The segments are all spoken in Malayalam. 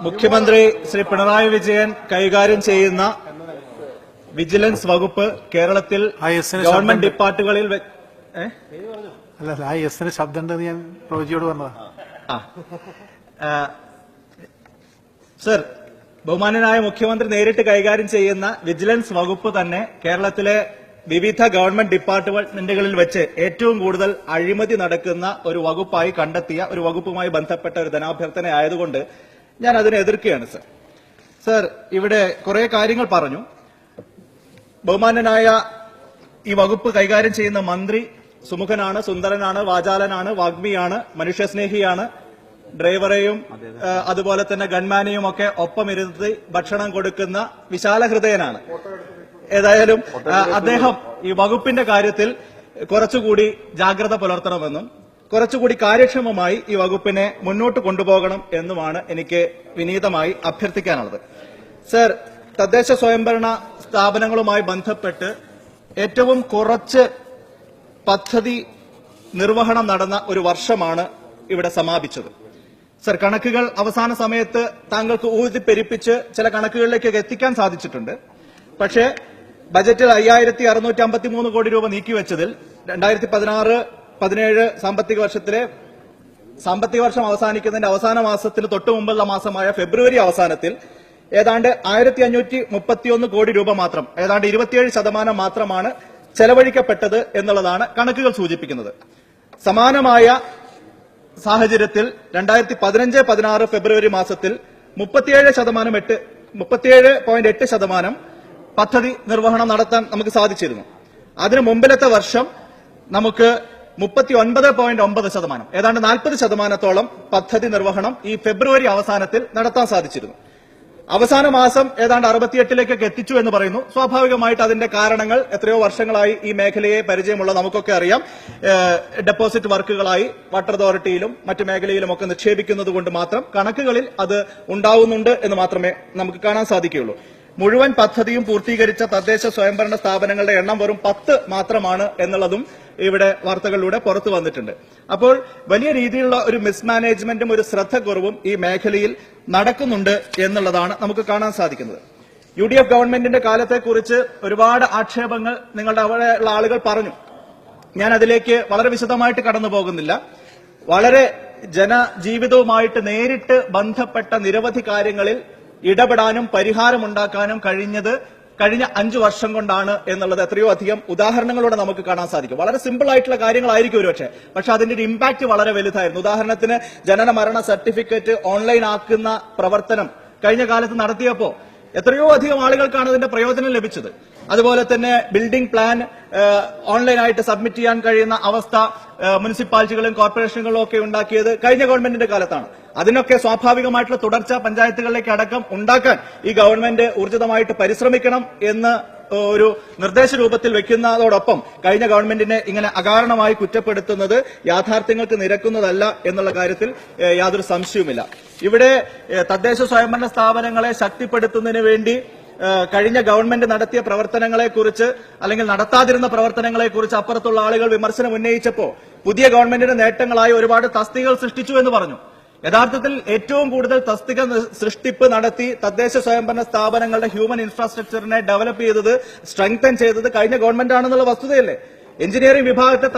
മുഖ്യമന്ത്രി ശ്രീ പിണറായി വിജയൻ കൈകാര്യം ചെയ്യുന്ന വിജിലൻസ് വകുപ്പ് കേരളത്തിൽ ഗവൺമെന്റ് ഡിപ്പാർട്ടുകളിൽ ശബ്ദം ഞാൻ റോജിയോട് പറഞ്ഞതാ. സർ, ബഹുമാനനായ മുഖ്യമന്ത്രി നേരിട്ട് കൈകാര്യം ചെയ്യുന്ന വിജിലൻസ് വകുപ്പ് തന്നെ കേരളത്തിലെ വിവിധ ഗവൺമെന്റ് ഡിപ്പാർട്ട്മെന്റുകളിൽ വെച്ച് ഏറ്റവും കൂടുതൽ അഴിമതി നടക്കുന്ന ഒരു വകുപ്പായി കണ്ടെത്തിയ ഒരു വകുപ്പുമായി ബന്ധപ്പെട്ട ഒരു ധനാഭ്യർത്ഥന ആയതുകൊണ്ട് ഞാൻ അതിനെ എതിർക്കുകയാണ്. സർ, ഇവിടെ കുറെ കാര്യങ്ങൾ പറഞ്ഞു. ബഹുമാനനായ ഈ വകുപ്പ് കൈകാര്യം ചെയ്യുന്ന മന്ത്രി സുമുഖനാണ്, സുന്ദരനാണ്, വാചാലനാണ്, വാഗ്മിയാണ്, മനുഷ്യസ്നേഹിയാണ്. ഡ്രൈവറെയും അതുപോലെ തന്നെ ഗൺമാനെയും ഒക്കെ ഒപ്പമിരുത്തി ഭക്ഷണം കൊടുക്കുന്ന വിശാല ഹൃദയനാണ്. ഏതായാലും അദ്ദേഹം ഈ വകുപ്പിന്റെ കാര്യത്തിൽ കുറച്ചുകൂടി ജാഗ്രത പുലർത്തണമെന്നും കുറച്ചുകൂടി കാര്യക്ഷമമായി ഈ വകുപ്പിനെ മുന്നോട്ട് കൊണ്ടുപോകണം എന്നുമാണ് എനിക്ക് വിനീതമായി അഭ്യർത്ഥിക്കാനുള്ളത്. സർ, തദ്ദേശ സ്വയംഭരണ സ്ഥാപനങ്ങളുമായി ബന്ധപ്പെട്ട് ഏറ്റവും കുറച്ച് പദ്ധതി നിർവഹണം നടന്ന ഒരു വർഷമാണ് ഇവിടെ സമാപിച്ചത്. സർ, കണക്കുകൾ അവസാന സമയത്ത് താങ്കൾക്ക് ഊതിപ്പെരിപ്പിച്ച് ചില കണക്കുകളിലേക്ക് എത്തിക്കാൻ സാധിച്ചിട്ടുണ്ട്. പക്ഷേ ബജറ്റിൽ 5653 കോടി രൂപ നീക്കിവെച്ചതിൽ 2016-17 സാമ്പത്തിക വർഷത്തിലെ സാമ്പത്തിക വർഷം അവസാനിക്കുന്നതിന്റെ അവസാന മാസത്തിന് തൊട്ടു മുമ്പുള്ള മാസമായ ഫെബ്രുവരി അവസാനത്തിൽ ഏതാണ്ട് 1531 കോടി രൂപ മാത്രം, ഏതാണ്ട് 27% മാത്രമാണ് ചെലവഴിക്കപ്പെട്ടത് എന്നുള്ളതാണ് കണക്കുകൾ സൂചിപ്പിക്കുന്നത്. സമാനമായ സാഹചര്യത്തിൽ 2015-16 ഫെബ്രുവരി മാസത്തിൽ 37.8% പദ്ധതി നിർവഹണം നടത്താൻ നമുക്ക് സാധിച്ചിരുന്നു. അതിനു മുമ്പിലത്തെ വർഷം നമുക്ക് 39.9%, ഏതാണ്ട് 40%-ഓളം പദ്ധതി നിർവഹണം ഈ ഫെബ്രുവരി അവസാനത്തിൽ നടത്താൻ സാധിച്ചിരുന്നു. അവസാന മാസം ഏതാണ്ട് 68-ലേക്കൊക്കെ എത്തിച്ചു എന്ന് പറയുന്നു. സ്വാഭാവികമായിട്ട് അതിന്റെ കാരണങ്ങൾ എത്രയോ വർഷങ്ങളായി ഈ മേഖലയെ പരിചയമുള്ള നമുക്കൊക്കെ അറിയാം. ഡെപ്പോസിറ്റ് വർക്കുകളായി വാട്ടർ അതോറിറ്റിയിലും മറ്റു മേഖലയിലും ഒക്കെ നിക്ഷേപിക്കുന്നത് കൊണ്ട് മാത്രം കണക്കുകളിൽ അത് ഉണ്ടാവുന്നുണ്ട് എന്ന് മാത്രമേ നമുക്ക് കാണാൻ സാധിക്കുകയുള്ളൂ. മുഴുവൻ പദ്ധതിയും പൂർത്തീകരിച്ച തദ്ദേശ സ്വയംഭരണ സ്ഥാപനങ്ങളുടെ എണ്ണം വെറും 10 മാത്രമാണ് എന്നുള്ളതും ഇവിടെ വാർത്തകളിലൂടെ പുറത്തു വന്നിട്ടുണ്ട്. അപ്പോൾ വലിയ രീതിയിലുള്ള ഒരു മിസ്മാനേജ്മെന്റും ഒരു ശ്രദ്ധക്കുറവും ഈ മേഖലയിൽ നടക്കുന്നുണ്ട് എന്നുള്ളതാണ് നമുക്ക് കാണാൻ സാധിക്കുന്നത്. UDF ഗവൺമെന്റിന്റെ കാലത്തെക്കുറിച്ച് ഒരുപാട് ആക്ഷേപങ്ങൾ നിങ്ങളുടെ അവിടെയുള്ള ആളുകൾ പറഞ്ഞു. ഞാൻ അതിലേക്ക് വളരെ വിശദമായിട്ട് കടന്നു പോകുന്നില്ല. വളരെ ജനജീവിതവുമായിട്ട് നേരിട്ട് ബന്ധപ്പെട്ട നിരവധി കാര്യങ്ങളിൽ ഇടപെടാനും പരിഹാരമുണ്ടാക്കാനും കഴിഞ്ഞ 5 വർഷം കൊണ്ടാണ് എന്നുള്ളത് എത്രയോ അധികം ഉദാഹരണങ്ങളോടെ നമുക്ക് കാണാൻ സാധിക്കും. വളരെ സിമ്പിൾ ആയിട്ടുള്ള കാര്യങ്ങളായിരിക്കും ഒരുപക്ഷെ, പക്ഷെ അതിന്റെ ഒരു ഇമ്പാക്ട് വളരെ വലുതായിരുന്നു. ഉദാഹരണത്തിന് ജനന മരണ സർട്ടിഫിക്കറ്റ് ഓൺലൈൻ ആക്കുന്ന പ്രവർത്തനം കഴിഞ്ഞ കാലത്ത് നടത്തിയപ്പോൾ എത്രയോ അധികം ആളുകൾക്കാണ് അതിന്റെ പ്രയോജനം ലഭിച്ചത്. അതുപോലെ തന്നെ ബിൽഡിംഗ് പ്ലാൻ ഓൺലൈനായിട്ട് സബ്മിറ്റ് ചെയ്യാൻ കഴിയുന്ന അവസ്ഥ മുനിസിപ്പാലിറ്റികളും കോർപ്പറേഷനുകളും ഒക്കെ ഉണ്ടാക്കിയത് കഴിഞ്ഞ ഗവൺമെന്റിന്റെ കാലത്താണ്. അതിനൊക്കെ സ്വാഭാവികമായിട്ടുള്ള തുടർച്ച പഞ്ചായത്തുകളിലേക്ക് അടക്കം ഉണ്ടാക്കാൻ ഈ ഗവൺമെന്റ് ഊർജിതമായിട്ട് പരിശ്രമിക്കണം എന്ന് ഒരു നിർദ്ദേശ രൂപത്തിൽ വെക്കുന്നതോടൊപ്പം കഴിഞ്ഞ ഗവൺമെന്റിനെ ഇങ്ങനെ അകാരണമായി കുറ്റപ്പെടുത്തുന്നത് യാഥാർത്ഥ്യങ്ങൾക്ക് നിരക്കുന്നതല്ല എന്നുള്ള കാര്യത്തിൽ യാതൊരു സംശയവുമില്ല. ഇവിടെ തദ്ദേശ സ്വയംഭരണ സ്ഥാപനങ്ങളെ ശക്തിപ്പെടുത്തുന്നതിന് വേണ്ടി കഴിഞ്ഞ ഗവൺമെന്റ് നടത്തിയ പ്രവർത്തനങ്ങളെക്കുറിച്ച് അല്ലെങ്കിൽ നടത്താതിരുന്ന പ്രവർത്തനങ്ങളെക്കുറിച്ച് അപ്പുറത്തുള്ള ആളുകൾ വിമർശനം ഉന്നയിച്ചപ്പോൾ പുതിയ ഗവൺമെന്റിന്റെ നേട്ടങ്ങളായി ഒരുപാട് തസ്തികകൾ സൃഷ്ടിച്ചു എന്ന് പറഞ്ഞു. യഥാർത്ഥത്തിൽ ഏറ്റവും കൂടുതൽ തസ്തിക സൃഷ്ടിപ്പ് നടത്തി തദ്ദേശ സ്വയംഭരണ സ്ഥാപനങ്ങളുടെ ഹ്യൂമൻ ഇൻഫ്രാസ്ട്രക്ചറിനെ ഡെവലപ്പ് ചെയ്തത്, സ്ട്രെങ്തൻ ചെയ്തത് കഴിഞ്ഞ ഗവൺമെന്റ് ആണെന്നുള്ള വസ്തുതയല്ലേ? എഞ്ചിനീയറിംഗ് വിഭാഗത്തെ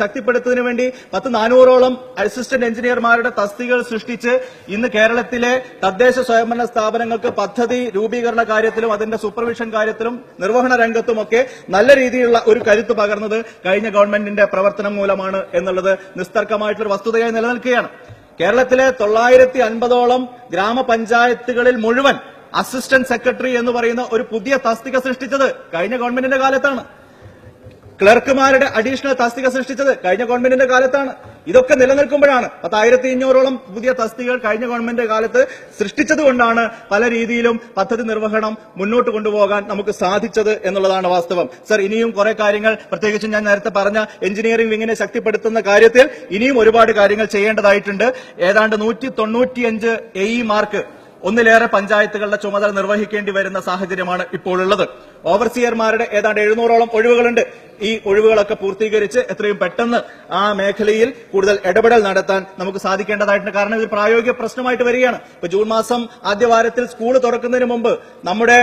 ശക്തിപ്പെടുത്തുന്നതിന് വേണ്ടി 400ഓളം അസിസ്റ്റന്റ് എഞ്ചിനീയർമാരുടെ തസ്തികകൾ സൃഷ്ടിച്ച് ഇന്ന് കേരളത്തിലെ തദ്ദേശ സ്വയംഭരണ സ്ഥാപനങ്ങൾക്ക് പദ്ധതി രൂപീകരണ കാര്യത്തിലും അതിന്റെ സൂപ്പർവിഷൻ കാര്യത്തിലും നിർവഹണ രംഗത്തുമൊക്കെ നല്ല രീതിയിലുള്ള ഒരു കരുത്ത് പകർന്നത് കഴിഞ്ഞ ഗവൺമെന്റിന്റെ പ്രവർത്തനം മൂലമാണ് എന്നുള്ളത് നിസ്തർക്കമായിട്ടുള്ള വസ്തുതയായി നിലനിൽക്കുകയാണ്. കേരളത്തിലെ 950ഓളം ഗ്രാമപഞ്ചായത്തുകളിൽ മുഴുവൻ അസിസ്റ്റന്റ് സെക്രട്ടറി എന്ന് പറയുന്ന ഒരു പുതിയ തസ്തിക സൃഷ്ടിച്ചത് കഴിഞ്ഞ ഗവൺമെന്റിന്റെ കാലത്താണ്. ക്ലർക്കുമാരുടെ അഡീഷണൽ തസ്തിക സൃഷ്ടിച്ചത് കഴിഞ്ഞ ഗവൺമെന്റിന്റെ കാലത്താണ്. ഇതൊക്കെ നിലനിൽക്കുമ്പോഴാണ് 1500ഓളം പുതിയ തസ്തികകൾ കഴിഞ്ഞ ഗവൺമെന്റ് കാലത്ത് സൃഷ്ടിച്ചതുകൊണ്ടാണ് പല രീതിയിലും പദ്ധതി നിർവഹണം മുന്നോട്ട് കൊണ്ടുപോകാൻ നമുക്ക് സാധിച്ചത് എന്നുള്ളതാണ് വാസ്തവം. സർ, ഇനിയും കുറെ കാര്യങ്ങൾ, പ്രത്യേകിച്ചും ഞാൻ നേരത്തെ പറഞ്ഞ എഞ്ചിനീയറിംഗ് വിങ്ങിനെ ശക്തിപ്പെടുത്തുന്ന കാര്യത്തിൽ ഇനിയും ഒരുപാട് കാര്യങ്ങൾ ചെയ്യേണ്ടതായിട്ടുണ്ട്. ഏതാണ്ട് 195 AEമാർക്ക് ഒന്നിലേറെ പഞ്ചായത്തുകളുടെ ചുമതല നിർവഹിക്കേണ്ടി വരുന്ന സാഹചര്യമാണ് ഇപ്പോൾ ഉള്ളത്. ഓവർസിയർമാരുടെ ഏതാണ്ട് 700ഓളം ഒഴിവുകളുണ്ട്. ഈ ഒഴിവുകളൊക്കെ പൂർത്തീകരിച്ച് എത്രയും പെട്ടെന്ന് ആ മേഖലയിൽ കൂടുതൽ ഇടപെടൽ നടത്താൻ നമുക്ക് സാധിക്കേണ്ടതായിട്ടുണ്ട്. കാരണം ഇത് പ്രായോഗിക പ്രശ്നമായിട്ട് വരികയാണ്. ഇപ്പൊ ജൂൺ മാസം ആദ്യവാരത്തിൽ സ്കൂൾ തുറക്കുന്നതിന് മുമ്പ് നമ്മുടെ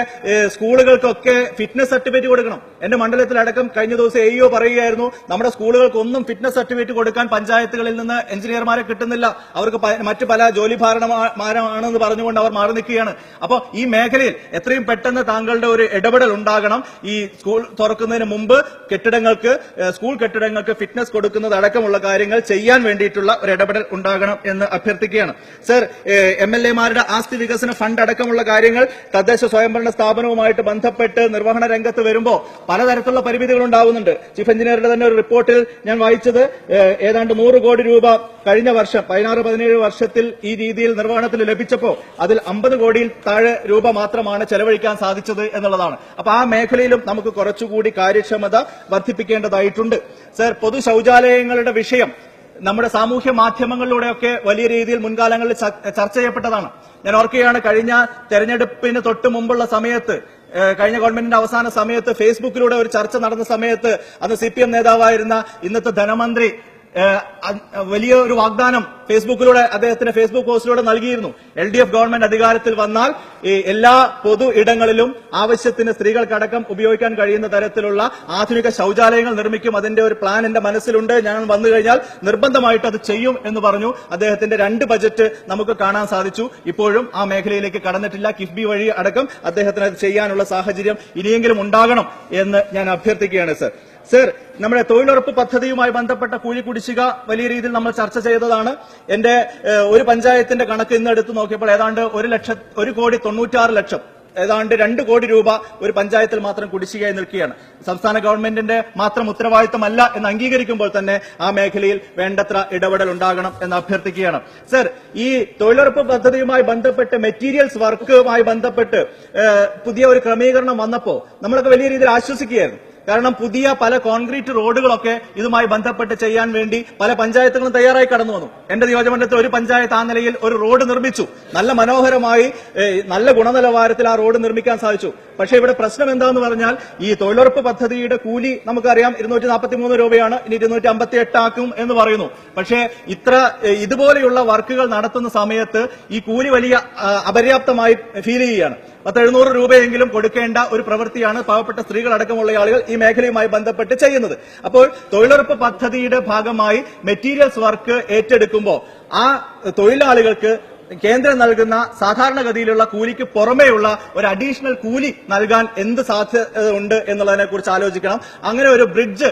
സ്കൂളുകൾക്കൊക്കെ ഫിറ്റ്നസ് സർട്ടിഫിക്കറ്റ് കൊടുക്കണം. എന്റെ മണ്ഡലത്തിലടക്കം കഴിഞ്ഞ ദിവസം AEO പറയുകയായിരുന്നു, നമ്മുടെ സ്കൂളുകൾക്കൊന്നും ഫിറ്റ്നസ് സർട്ടിഫിക്കറ്റ് കൊടുക്കാൻ പഞ്ചായത്തുകളിൽ നിന്ന് എഞ്ചിനീയർമാരെ കിട്ടുന്നില്ല, അവർക്ക് മറ്റു പല ജോലി ഭാരമാണെന്ന് പറഞ്ഞുകൊണ്ട് അവർ മാറി നിൽക്കുകയാണ്. അപ്പോൾ ഈ മേഖലയിൽ എത്രയും പെട്ടെന്ന് താങ്കളുടെ ഒരു ഇടപെടൽ ഉണ്ടാകണം. ഈ സ്കൂൾ തുറക്കുന്നതിന് മുമ്പ് സ്കൂൾ കെട്ടിടങ്ങൾക്ക് ഫിറ്റ്നസ് കൊടുക്കുന്നത് അടക്കമുള്ള കാര്യങ്ങൾ ചെയ്യാൻ വേണ്ടിയിട്ടുള്ള ഒരു ഇടപെടൽ ഉണ്ടാകണം എന്ന് അഭ്യർത്ഥിക്കുകയാണ്. സർ, MLA-മാരുടെ ആസ്തി വികസന ഫണ്ട് അടക്കമുള്ള കാര്യങ്ങൾ തദ്ദേശ സ്വയംഭരണ സ്ഥാപനവുമായിട്ട് ബന്ധപ്പെട്ട് നിർവഹണ രംഗത്ത് വരുമ്പോൾ പലതരത്തിലുള്ള പരിമിതികൾ ഉണ്ടാവുന്നുണ്ട്. ചീഫ് എഞ്ചിനീയറുടെ തന്നെ ഒരു റിപ്പോർട്ടിൽ ഞാൻ വായിച്ചത് ഏതാണ്ട് 100 കോടി രൂപ കഴിഞ്ഞ വർഷം 16-17 വർഷത്തിൽ ഈ രീതിയിൽ നിർവഹണത്തിൽ ലഭിച്ചപ്പോൾ അതിൽ 50 കോടിയിൽ താഴെ രൂപ മാത്രമാണ് ചെലവഴിക്കാൻ സാധിച്ചത് എന്നുള്ളതാണ്. അപ്പൊ ആ മേഖലയിലും നമുക്ക് കുറച്ചുകൂടി കാര്യക്ഷമത വർദ്ധിപ്പിക്കേണ്ടതായിട്ടുണ്ട്. സർ, പൊതു ശൌചാലയങ്ങളുടെ വിഷയം നമ്മുടെ സാമൂഹ്യ മാധ്യമങ്ങളിലൂടെയൊക്കെ വലിയ രീതിയിൽ മുൻകാലങ്ങളിൽ ചർച്ച ചെയ്യപ്പെട്ടതാണ്. ഞാൻ ഓർക്കുകയാണ്, കഴിഞ്ഞ തെരഞ്ഞെടുപ്പിന് തൊട്ട് മുമ്പുള്ള സമയത്ത്, കഴിഞ്ഞ ഗവൺമെന്റിന്റെ അവസാന സമയത്ത് ഫേസ്ബുക്കിലൂടെ ഒരു ചർച്ച നടന്ന സമയത്ത് അന്ന് CPM നേതാവായിരുന്ന ഇന്നത്തെ ധനമന്ത്രി വലിയ ഒരു വാഗ്ദാനം ഫേസ്ബുക്കിലൂടെ അദ്ദേഹത്തിന്റെ ഫേസ്ബുക്ക് പോസ്റ്റിലൂടെ നൽകിയിരുന്നു. LDF ഗവൺമെന്റ് അധികാരത്തിൽ വന്നാൽ എല്ലാ പൊതു ഇടങ്ങളിലും ആവശ്യത്തിന് സ്ത്രീകൾക്കടക്കം ഉപയോഗിക്കാൻ കഴിയുന്ന തരത്തിലുള്ള ആധുനിക ശൌചാലയങ്ങൾ നിർമ്മിക്കും. അതിന്റെ ഒരു പ്ലാൻ എന്റെ മനസ്സിലുണ്ട്, ഞാൻ വന്നു കഴിഞ്ഞാൽ നിർബന്ധമായിട്ട് അത് ചെയ്യും എന്ന് പറഞ്ഞു. അദ്ദേഹത്തിന്റെ 2 ബജറ്റ് നമുക്ക് കാണാൻ സാധിച്ചു. ഇപ്പോഴും ആ മേഖലയിലേക്ക് കടന്നിട്ടില്ല. കിഫ്ബി വഴി അടക്കം അദ്ദേഹത്തിന് അത് ചെയ്യാനുള്ള സാഹചര്യം ഇനിയെങ്കിലും ഉണ്ടാകണം എന്ന് ഞാൻ അഭ്യർത്ഥിക്കുകയാണ്. സർ, നമ്മുടെ തൊഴിലുറപ്പ് പദ്ധതിയുമായി ബന്ധപ്പെട്ട കൂലി കുടിശ്ശിക വലിയ രീതിയിൽ നമ്മൾ ചർച്ച ചെയ്തതാണ്. എന്റെ ഒരു പഞ്ചായത്തിന്റെ കണക്ക് ഇന്ന് എടുത്തു നോക്കിയപ്പോൾ ഏതാണ്ട് 1,96,00,000 ഏതാണ്ട് 2 കോടി രൂപ ഒരു പഞ്ചായത്തിൽ മാത്രം കുടിശ്ശികയായി നിൽക്കുകയാണ്. സംസ്ഥാന ഗവൺമെന്റിന്റെ മാത്രം ഉത്തരവാദിത്തമല്ല എന്ന് അംഗീകരിക്കുമ്പോൾ തന്നെ ആ മേഖലയിൽ വേണ്ടത്ര ഇടപെടൽ ഉണ്ടാകണം എന്ന് അഭ്യർത്ഥിക്കുകയാണ്. സർ, ഈ തൊഴിലുറപ്പ് പദ്ധതിയുമായി ബന്ധപ്പെട്ട് മെറ്റീരിയൽസ് വർക്കുമായി ബന്ധപ്പെട്ട് പുതിയ ഒരു ക്രമീകരണം വന്നപ്പോൾ നമ്മളൊക്കെ വലിയ രീതിയിൽ ആശ്വസിക്കുകയായിരുന്നു. കാരണം പുതിയ പല കോൺക്രീറ്റ് റോഡുകളൊക്കെ ഇതുമായി ബന്ധപ്പെട്ട് ചെയ്യാൻ വേണ്ടി പല പഞ്ചായത്തുകളും തയ്യാറായി കടന്നു വന്നു. എന്റെ നിയോജകമണ്ഡലത്തിൽ ഒരു പഞ്ചായത്ത് ആ നിലയിൽ ഒരു റോഡ് നിർമ്മിച്ചു. നല്ല മനോഹരമായി നല്ല ഗുണനിലവാരത്തിൽ ആ റോഡ് നിർമ്മിക്കാൻ സാധിച്ചു. പക്ഷേ ഇവിടെ പ്രശ്നം എന്താണെന്ന് പറഞ്ഞാൽ ഈ തൊഴിലുറപ്പ് പദ്ധതിയുടെ കൂലി നമുക്കറിയാം 243 രൂപയാണ്, ഇനി 258 ആക്കും എന്ന് പറയുന്നു. പക്ഷേ ഇതുപോലെയുള്ള വർക്കുകൾ നടത്തുന്ന സമയത്ത് ഈ കൂലി വലിയ അപര്യാപ്തമായി ഫീൽ ചെയ്യുകയാണ്. 700 രൂപയെങ്കിലും കൊടുക്കേണ്ട ഒരു പ്രവൃത്തിയാണ് പാവപ്പെട്ട സ്ത്രീകൾ അടക്കമുള്ള ആളുകൾ ഈ മേഖലയുമായി ബന്ധപ്പെട്ട് ചെയ്യുന്നത്. അപ്പോൾ തൊഴിലുറപ്പ് പദ്ധതിയുടെ ഭാഗമായി മെറ്റീരിയൽസ് വർക്ക് ഏറ്റെടുക്കുമ്പോൾ ആ തൊഴിലാളികൾക്ക് കേന്ദ്രം നൽകുന്ന സാധാരണഗതിയിലുള്ള കൂലിക്ക് പുറമെയുള്ള ഒരു അഡീഷണൽ കൂലി നൽകാൻ എന്ത് സാധ്യത ഉണ്ട് എന്നുള്ളതിനെ കുറിച്ച് ആലോചിക്കണം. അങ്ങനെ ഒരു ബ്രിഡ്ജ്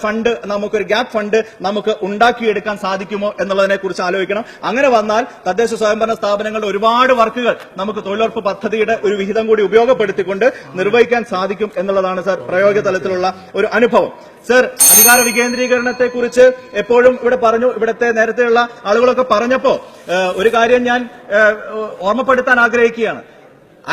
ഫണ്ട്, നമുക്കൊരു ഗ്യാപ് ഫണ്ട് നമുക്ക് ഉണ്ടാക്കിയെടുക്കാൻ സാധിക്കുമോ എന്നുള്ളതിനെ കുറിച്ച് ആലോചിക്കണം. അങ്ങനെ വന്നാൽ തദ്ദേശ സ്വയംഭരണ സ്ഥാപനങ്ങളുടെ ഒരുപാട് വർക്കുകൾ നമുക്ക് തൊഴിലുറപ്പ് പദ്ധതിയുടെ ഒരു വിഹിതം കൂടി ഉപയോഗപ്പെടുത്തിക്കൊണ്ട് നിർവഹിക്കാൻ സാധിക്കും എന്നുള്ളതാണ് സർ പ്രായോഗിക തലത്തിലുള്ള ഒരു അനുഭവം. സർ, അധികാര വികേന്ദ്രീകരണത്തെ കുറിച്ച് എപ്പോഴും ഇവിടെ പറഞ്ഞു, ഇവിടുത്തെ നേരത്തെയുള്ള ആളുകളൊക്കെ പറഞ്ഞപ്പോ ഒരു കാര്യം ഞാൻ ഓർമ്മപ്പെടുത്താൻ ആഗ്രഹിക്കുകയാണ്.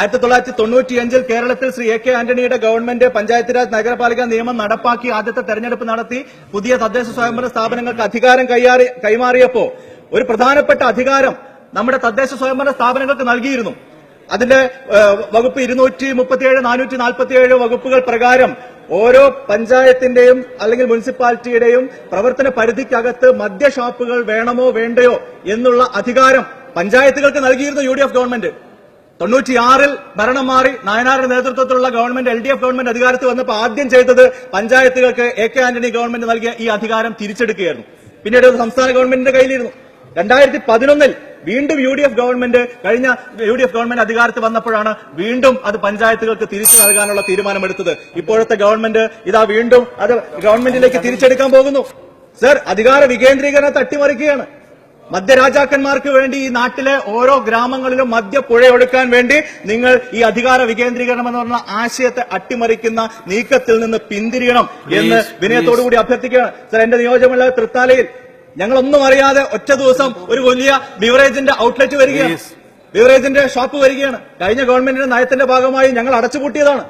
1995 കേരളത്തിൽ ശ്രീ AK ആന്റണിയുടെ ഗവൺമെന്റ് പഞ്ചായത്ത് രാജ് നഗരപാലിക നിയമം നടപ്പാക്കി ആദ്യത്തെ തെരഞ്ഞെടുപ്പ് നടത്തി പുതിയ തദ്ദേശ സ്വയംഭരണ സ്ഥാപനങ്ങൾക്ക് അധികാരം കൈമാറിയപ്പോ ഒരു പ്രധാനപ്പെട്ട അധികാരം നമ്മുടെ തദ്ദേശ സ്വയംഭരണ സ്ഥാപനങ്ങൾക്ക് നൽകിയിരുന്നു. അതിന്റെ വകുപ്പ് 237, 447 വകുപ്പുകൾ പ്രകാരം ഓരോ പഞ്ചായത്തിന്റെയും അല്ലെങ്കിൽ മുനിസിപ്പാലിറ്റിയുടെയും പ്രവർത്തന പരിധിക്കകത്ത് മദ്യഷാപ്പുകൾ വേണമോ വേണ്ടയോ എന്നുള്ള അധികാരം പഞ്ചായത്തുകൾക്ക് നൽകിയിരുന്നു UDF ഗവൺമെന്റ്. 96 ഭരണം മാറി നായനാരുടെ നേതൃത്വത്തിലുള്ള ഗവൺമെന്റ് LDF ഗവൺമെന്റ് അധികാരത്തിൽ വന്നപ്പോൾ ആദ്യം ചെയ്തത് പഞ്ചായത്തുകൾക്ക് AK ആന്റണി ഗവൺമെന്റ് നൽകിയ ഈ അധികാരം തിരിച്ചെടുക്കുകയായിരുന്നു. പിന്നീട് സംസ്ഥാന ഗവൺമെന്റിന്റെ കയ്യിലിരുന്നു. 2011 വീണ്ടും UDF ഗവൺമെന്റ് അധികാരത്തിൽ വന്നപ്പോഴാണ് വീണ്ടും അത് പഞ്ചായത്തുകൾക്ക് തിരിച്ചു നൽകാനുള്ള തീരുമാനമെടുത്തത്. ഇപ്പോഴത്തെ ഗവൺമെന്റ് ഇതാ വീണ്ടും അത് ഗവൺമെന്റിലേക്ക് തിരിച്ചെടുക്കാൻ പോകുന്നു. സർ, അധികാര വികേന്ദ്രീകരണത്തെ അട്ടിമറിക്കുകയാണ്. മദ്യരാജാക്കന്മാർക്ക് വേണ്ടി ഈ നാട്ടിലെ ഓരോ ഗ്രാമങ്ങളിലും മദ്യപ്പുഴയൊടുക്കാൻ വേണ്ടി നിങ്ങൾ ഈ അധികാര വികേന്ദ്രീകരണം എന്ന് പറഞ്ഞ ആശയത്തെ അട്ടിമറിക്കുന്ന നീക്കത്തിൽ നിന്ന് പിന്തിരിയണം എന്ന് വിനയത്തോടുകൂടി അഭ്യർത്ഥിക്കുകയാണ്. സർ, എന്റെ നിയോജകമുള്ള തൃത്താലയിൽ ഞങ്ങളൊന്നും അറിയാതെ ഒറ്റ ദിവസം ഒരു വലിയ ബിവറേജിന്റെ ഔട്ട്ലെറ്റ് വരികയാണ്, ബിവറേജിന്റെ ഷോപ്പ് വരികയാണ്. കഴിഞ്ഞ ഗവൺമെന്റിന്റെ നയത്തിന്റെ ഭാഗമായി ഞങ്ങൾ അടച്ചുപൂട്ടിയതാണ്.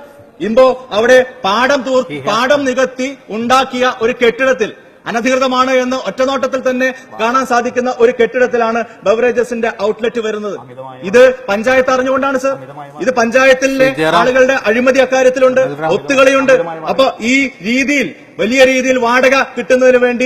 ഇപ്പോ അവിടെ പാടം നികത്തി ഉണ്ടാക്കിയ ഒരു കെട്ടിടത്തിൽ അനധികൃതമാണ് എന്ന് ഒറ്റനോട്ടത്തിൽ തന്നെ കാണാൻ സാധിക്കുന്ന ഒരു കെട്ടിടത്തിലാണ് ബeveragesന്റെ ഔട്ട്ലെറ്റ് വരുന്നത്. ഇത് പഞ്ചായത്ത് അറിഞ്ഞുകൊണ്ടാണ് സർ. ഇത് പഞ്ചായത്തിലെ ആളുകളുടെ അഴിമതി അക്കാര്യത്തിലുണ്ട്, ഒത്തുകളിയുണ്ട്. അപ്പൊ ഈ രീതിയിൽ വലിയ രീതിയിൽ വാടക കിട്ടുന്നതിന് വേണ്ടി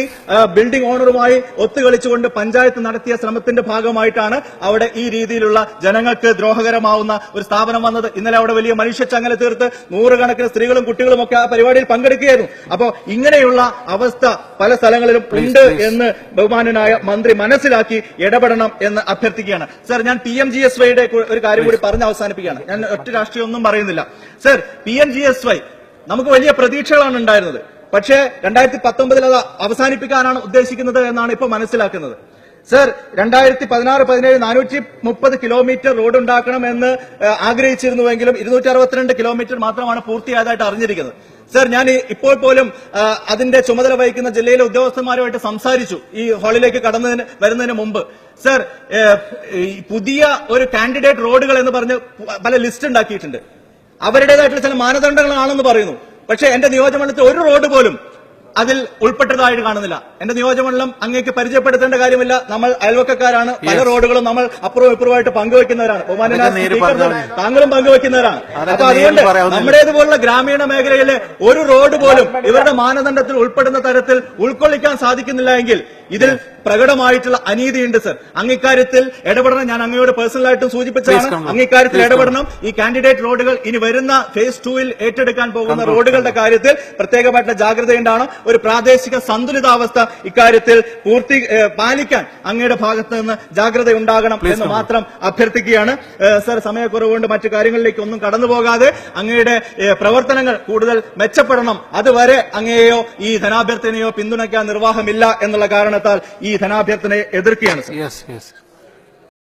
ബിൽഡിംഗ് ഓണറുമായി ഒത്തുകളിച്ചുകൊണ്ട് പഞ്ചായത്ത് നടത്തിയ ശ്രമത്തിന്റെ ഭാഗമായിട്ടാണ് അവിടെ ഈ രീതിയിലുള്ള ജനങ്ങൾക്ക് ദ്രോഹകരമാവുന്ന ഒരു സ്ഥാപനം വന്നത്. ഇന്നലെ അവിടെ വലിയ മനുഷ്യച്ചങ്ങല തീർത്ത് നൂറുകണക്കിന് സ്ത്രീകളും കുട്ടികളും ഒക്കെ ആ പരിപാടിയിൽ പങ്കെടുക്കുകയായിരുന്നു. അപ്പോ ഇങ്ങനെയുള്ള അവസ്ഥ പല സ്ഥലങ്ങളിലും ഉണ്ട് എന്ന് ബഹുമാനനായ മന്ത്രി മനസ്സിലാക്കി ഇടപെടണം എന്ന് അഭ്യർത്ഥിക്കുകയാണ്. സർ, ഞാൻ PMGSYയുടെ ഒരു കാര്യം കൂടി പറഞ്ഞ് അവസാനിപ്പിക്കുകയാണ്. ഞാൻ ഒറ്റ രാഷ്ട്രീയം ഒന്നും പറയുന്നില്ല. സർ, PMGSY നമുക്ക് വലിയ പ്രതീക്ഷകളാണ് ഉണ്ടായിരുന്നത്. പക്ഷേ 2019 അത് അവസാനിപ്പിക്കാനാണ് ഉദ്ദേശിക്കുന്നത് എന്നാണ് ഇപ്പോൾ മനസ്സിലാക്കുന്നത്. സർ, 2016-17 430 കിലോമീറ്റർ റോഡ് ഉണ്ടാക്കണം എന്ന് ആഗ്രഹിച്ചിരുന്നുവെങ്കിലും 262 കിലോമീറ്റർ മാത്രമാണ് പൂർത്തിയായതായിട്ട് അറിഞ്ഞിരിക്കുന്നത്. സർ, ഞാൻ ഇപ്പോൾ പോലും അതിന്റെ ചുമതല വഹിക്കുന്ന ജില്ലയിലെ ഉദ്യോഗസ്ഥന്മാരുമായിട്ട് സംസാരിച്ചു ഈ ഹാളിലേക്ക് വരുന്നതിന് മുമ്പ്. സർ, പുതിയ ഒരു കാൻഡിഡേറ്റ് റോഡുകൾ എന്ന് പറഞ്ഞ് പല ലിസ്റ്റ് ഉണ്ടാക്കിയിട്ടുണ്ട്. അവരുടേതായിട്ടുള്ള ചില മാനദണ്ഡങ്ങളാണെന്ന് പറയുന്നു. പക്ഷേ എന്റെ നിയോജകമണ്ഡലത്തിൽ ഒരു റോഡ് പോലും അതിൽ ഉൾപ്പെട്ടതായിട്ട് കാണുന്നില്ല. എന്റെ നിയോജകമണ്ഡലം അങ്ങേക്ക് പരിചയപ്പെടുത്തേണ്ട കാര്യമില്ല. നമ്മൾ അയൽവക്കക്കാരാണ്. പല റോഡുകളും നമ്മൾ അപ്പുറവും ഇപ്പുറമായിട്ട് പങ്കുവെക്കുന്നവരാണ്. താങ്കളും പങ്കുവെക്കുന്നവരാണ്. അപ്പൊ അതുകൊണ്ട് നമ്മുടേതുപോലുള്ള ഗ്രാമീണ മേഖലയിലെ ഒരു റോഡ് പോലും ഇവരുടെ മാനദണ്ഡത്തിൽ ഉൾപ്പെടുന്ന തരത്തിൽ ഉൾക്കൊള്ളിക്കാൻ സാധിക്കുന്നില്ല എങ്കിൽ ഇതിൽ പ്രകടമായിട്ടുള്ള അനീതിയുണ്ട്. സർ, അങ്ങിക്കാര്യത്തിൽ ഇടപെടണം. ഞാൻ അങ്ങയോട് പേഴ്സണലായിട്ടും സൂചിപ്പിച്ചതാണ്. അങ്ങിക്കാര്യത്തിൽ ഇടപെടണം. ഈ കാൻഡിഡേറ്റ് റോഡുകൾ ഇനി വരുന്ന ഫേസ് 2-ൽ ഏറ്റെടുക്കാൻ പോകുന്ന റോഡുകളുടെ കാര്യത്തിൽ പ്രത്യേകമായിട്ടുള്ള ജാഗ്രതയുണ്ടാണ്. ഒരു പ്രാദേശിക സന്തുലിതാവസ്ഥ ഇക്കാര്യത്തിൽ പാലിക്കാൻ അങ്ങയുടെ ഭാഗത്ത് നിന്ന് ജാഗ്രത ഉണ്ടാകണം എന്ന് മാത്രം അഭ്യർത്ഥിക്കുകയാണ്. സർ, സമയക്കുറവുകൊണ്ട് മറ്റു കാര്യങ്ങളിലേക്ക് ഒന്നും കടന്നുപോകാതെ അങ്ങയുടെ പ്രവർത്തനങ്ങൾ കൂടുതൽ മെച്ചപ്പെടണം. അതുവരെ അങ്ങയെയോ ഈ ധനാഭ്യർത്ഥനയോ പിന്തുണയ്ക്കാൻ നിർവാഹമില്ല എന്നുള്ള കാരണത്താൽ ഈ ധനാഭ്യർത്ഥനയെ എതിർക്കുകയാണ്. സർ.